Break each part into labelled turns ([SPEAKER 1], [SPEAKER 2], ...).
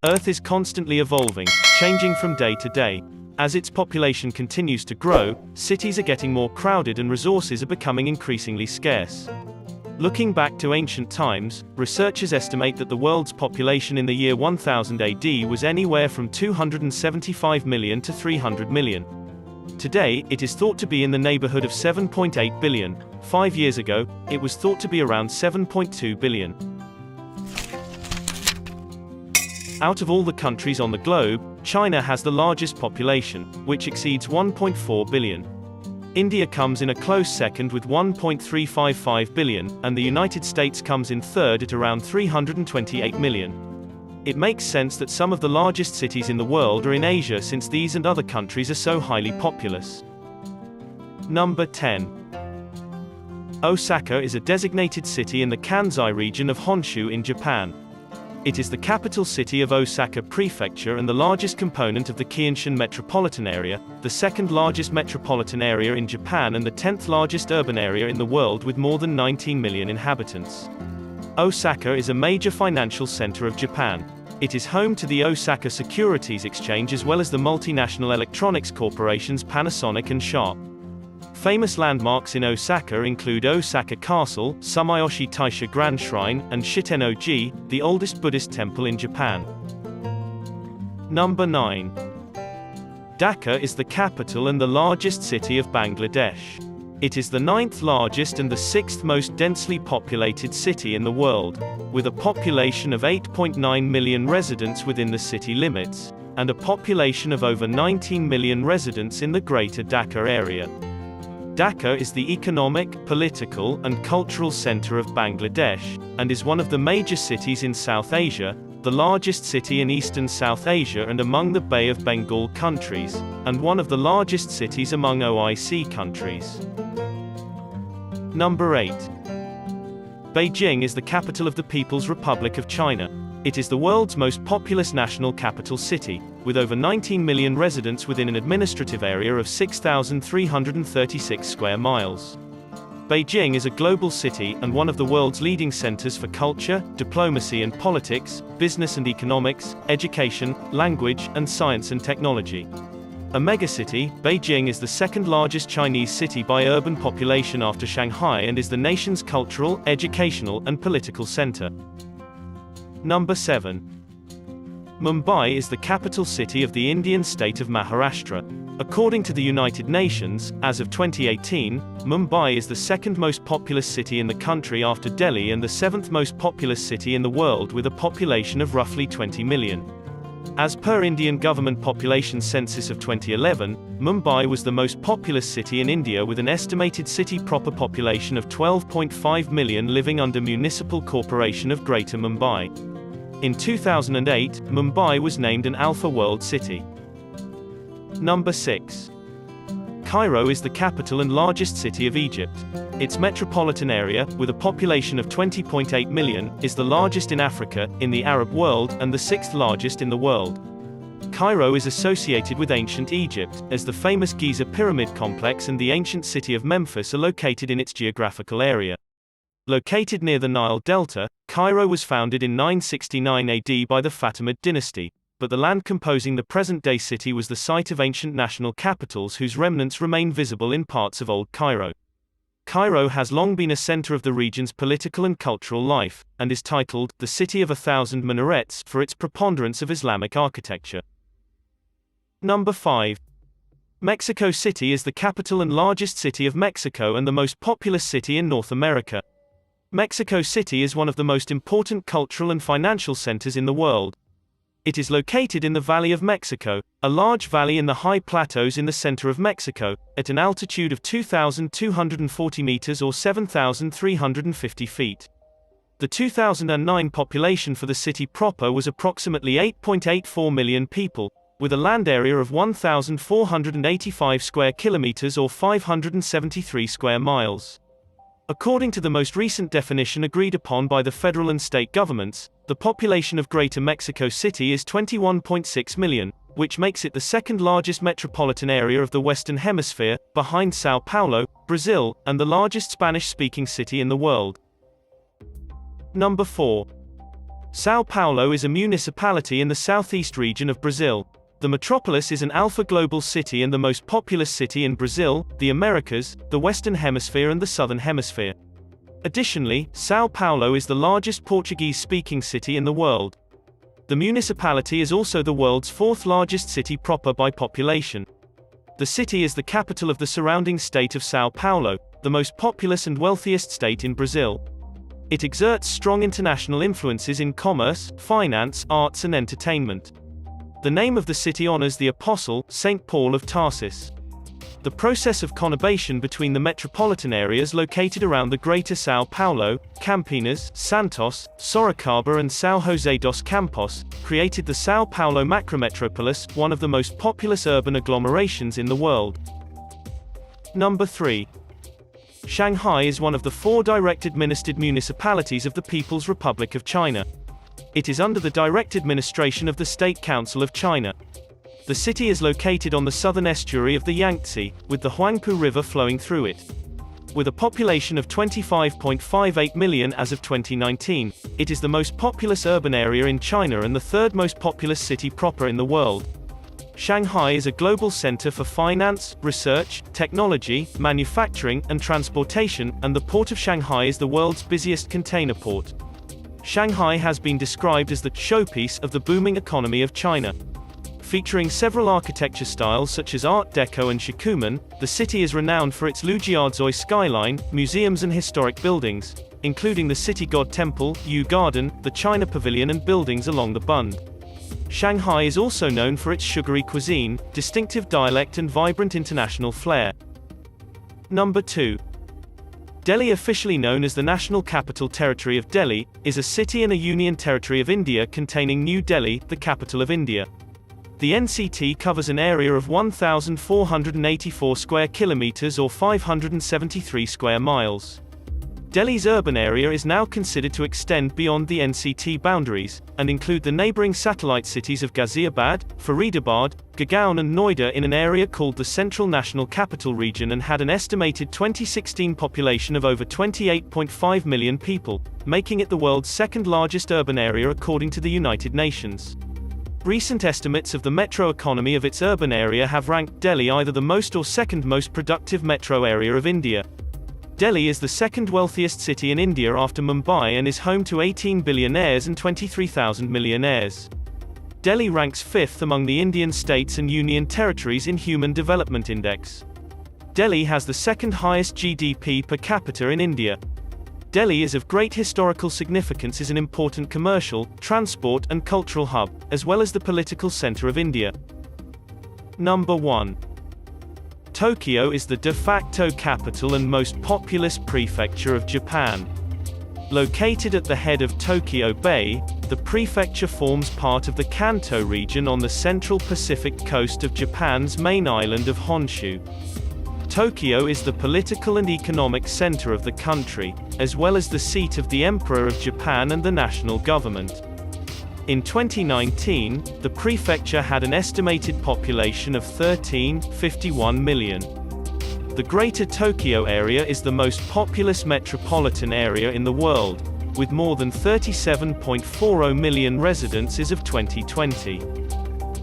[SPEAKER 1] Earth is constantly evolving, changing from day to day. As its population continues to grow, cities are getting more crowded and resources are becoming increasingly scarce. Looking back to ancient times, researchers estimate that the world's population in the year 1000 AD was anywhere from 275 million to 300 million. Today, it is thought to be in the neighborhood of 7.8 billion. 5 years ago, it was thought to be around 7.2 billion. Out of all the countries on the globe, China has the largest population, which exceeds 1.4 billion. India comes in a close second with 1.355 billion, and the United States comes in third at around 328 million. It makes sense that some of the largest cities in the world are in Asia since these and other countries are so highly populous. Number 10. Osaka is a designated city in the Kansai region of Honshu in Japan. It is the capital city of Osaka Prefecture and the largest component of the Keinshin metropolitan area, the second largest metropolitan area in Japan and the 10th largest urban area in the world with more than 19 million inhabitants. Osaka is a major financial center of Japan. It is home to the Osaka Securities Exchange as well as the multinational electronics corporations Panasonic and Sharp. Famous landmarks in Osaka include Osaka Castle, Sumayoshi Taisha Grand Shrine, and Shiten-oji, the oldest Buddhist temple in Japan. Number 9. Dhaka is the capital and the largest city of Bangladesh. It is the 9th largest and the 6th most densely populated city in the world, with a population of 8.9 million residents within the city limits, and a population of over 19 million residents in the Greater Dhaka area. Dhaka is the economic, political, and cultural center of Bangladesh, and is one of the major cities in South Asia, the largest city in eastern South Asia and among the Bay of Bengal countries, and one of the largest cities among OIC countries. Number 8. Beijing is the capital of the People's Republic of China. It is the world's most populous national capital city, with over 19 million residents within an administrative area of 6,336 square miles. Beijing is a global city and one of the world's leading centers for culture, diplomacy and politics, business and economics, education, language, and science and technology. A megacity, Beijing is the second largest Chinese city by urban population after Shanghai and is the nation's cultural, educational, and political center. Number 7. Mumbai is the capital city of the Indian state of Maharashtra. According to the United Nations, as of 2018, Mumbai is the second most populous city in the country after Delhi and the 7th most populous city in the world with a population of roughly 20 million. As per Indian government population census of 2011, Mumbai was the most populous city in India with an estimated city proper population of 12.5 million living under Municipal Corporation of Greater Mumbai. In 2008, Mumbai was named an Alpha World City. Number 6. Cairo is the capital and largest city of Egypt. Its metropolitan area, with a population of 20.8 million, is the largest in Africa, in the Arab world, and the 6th largest in the world. Cairo is associated with ancient Egypt, as the famous Giza Pyramid Complex and the ancient city of Memphis are located in its geographical area. Located near the Nile Delta, Cairo was founded in 969 AD by the Fatimid dynasty, but the land composing the present-day city was the site of ancient national capitals whose remnants remain visible in parts of Old Cairo. Cairo has long been a center of the region's political and cultural life, and is titled, the City of 1,000 Minarets, for its preponderance of Islamic architecture. Number 5. Mexico City is the capital and largest city of Mexico and the most populous city in North America. Mexico City is one of the most important cultural and financial centers in the world. It is located in the Valley of Mexico, a large valley in the high plateaus in the center of Mexico, at an altitude of 2,240 meters or 7,350 feet. The 2009 population for the city proper was approximately 8.84 million people, with a land area of 1,485 square kilometers or 573 square miles. According to the most recent definition agreed upon by the federal and state governments, the population of Greater Mexico City is 21.6 million, which makes it the second largest metropolitan area of the Western Hemisphere, behind São Paulo, Brazil, and the largest Spanish-speaking city in the world. Number 4. São Paulo is a municipality in the southeast region of Brazil. The metropolis is an alpha global city and the most populous city in Brazil, the Americas, the Western Hemisphere and the Southern Hemisphere. Additionally, São Paulo is the largest Portuguese-speaking city in the world. The municipality is also the world's fourth largest city proper by population. The city is the capital of the surrounding state of São Paulo, the most populous and wealthiest state in Brazil. It exerts strong international influences in commerce, finance, arts and entertainment. The name of the city honors the apostle, Saint Paul of Tarsus. The process of conurbation between the metropolitan areas located around the Greater São Paulo, Campinas, Santos, Sorocaba and São José dos Campos, created the São Paulo macrometropolis, one of the most populous urban agglomerations in the world. Number 3. Shanghai is one of the 4 direct administered municipalities of the People's Republic of China. It is under the direct administration of the State Council of China. The city is located on the southern estuary of the Yangtze, with the Huangpu River flowing through it. With a population of 25.58 million as of 2019, it is the most populous urban area in China and the third most populous city proper in the world. Shanghai is a global center for finance, research, technology, manufacturing, and transportation, and the port of Shanghai is the world's busiest container port. Shanghai has been described as the showpiece of the booming economy of China. Featuring several architecture styles such as Art Deco and Shikuman, the city is renowned for its Lujiazui skyline, museums and historic buildings, including the City God Temple, Yu Garden, the China Pavilion and buildings along the Bund. Shanghai is also known for its sugary cuisine, distinctive dialect and vibrant international flair. Number 2. Delhi, officially known as the National Capital Territory of Delhi, is a city and a union territory of India containing New Delhi, the capital of India. The NCT covers an area of 1,484 square kilometers or 573 square miles. Delhi's urban area is now considered to extend beyond the NCT boundaries, and include the neighboring satellite cities of Ghaziabad, Faridabad, Gurgaon and Noida in an area called the Central National Capital Region and had an estimated 2016 population of over 28.5 million people, making it the world's second largest urban area according to the United Nations. Recent estimates of the metro economy of its urban area have ranked Delhi either the most or second most productive metro area of India. Delhi is the second wealthiest city in India after Mumbai and is home to 18 billionaires and 23,000 millionaires. Delhi ranks 5th among the Indian states and union territories in Human Development Index. Delhi has the second highest GDP per capita in India. Delhi is of great historical significance as an important commercial, transport and cultural hub, as well as the political center of India. Number 1. Tokyo is the de facto capital and most populous prefecture of Japan. Located at the head of Tokyo Bay, the prefecture forms part of the Kanto region on the central Pacific coast of Japan's main island of Honshu. Tokyo is the political and economic center of the country, as well as the seat of the Emperor of Japan and the national government. In 2019, the prefecture had an estimated population of 13.51 million. The Greater Tokyo area is the most populous metropolitan area in the world, with more than 37.40 million residents as of 2020.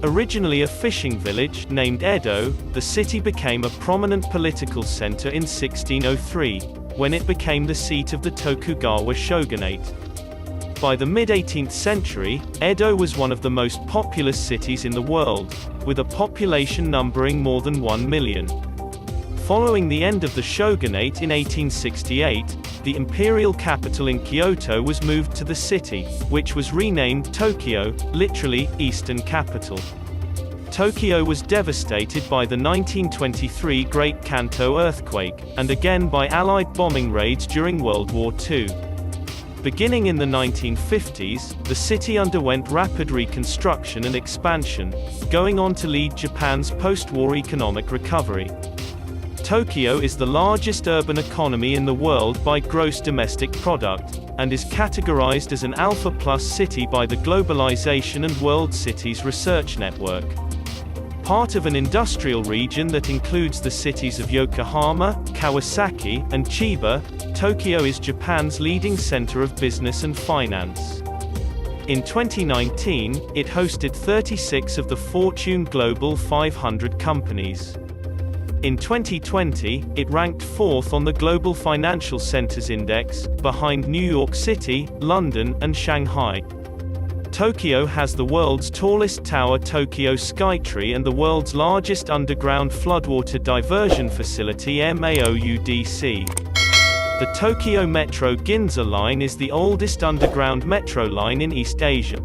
[SPEAKER 1] Originally a fishing village named Edo, the city became a prominent political center in 1603, when it became the seat of the Tokugawa shogunate. By the mid-18th century, Edo was one of the most populous cities in the world, with a population numbering more than 1 million. Following the end of the shogunate in 1868, the imperial capital in Kyoto was moved to the city, which was renamed Tokyo, literally, Eastern Capital. Tokyo was devastated by the 1923 Great Kanto earthquake, and again by Allied bombing raids during World War II. Beginning in the 1950s, the city underwent rapid reconstruction and expansion, going on to lead Japan's post-war economic recovery. Tokyo is the largest urban economy in the world by gross domestic product, and is categorized as an Alpha Plus city by the Globalization and World Cities Research Network. Part of an industrial region that includes the cities of Yokohama, Kawasaki, and Chiba, Tokyo is Japan's leading center of business and finance. In 2019, it hosted 36 of the Fortune Global 500 companies. In 2020, it ranked 4th on the Global Financial Centers Index, behind New York City, London, and Shanghai. Tokyo has the world's tallest tower, Tokyo Skytree, and the world's largest underground floodwater diversion facility, MAOUDC. The Tokyo Metro Ginza Line is the oldest underground metro line in East Asia.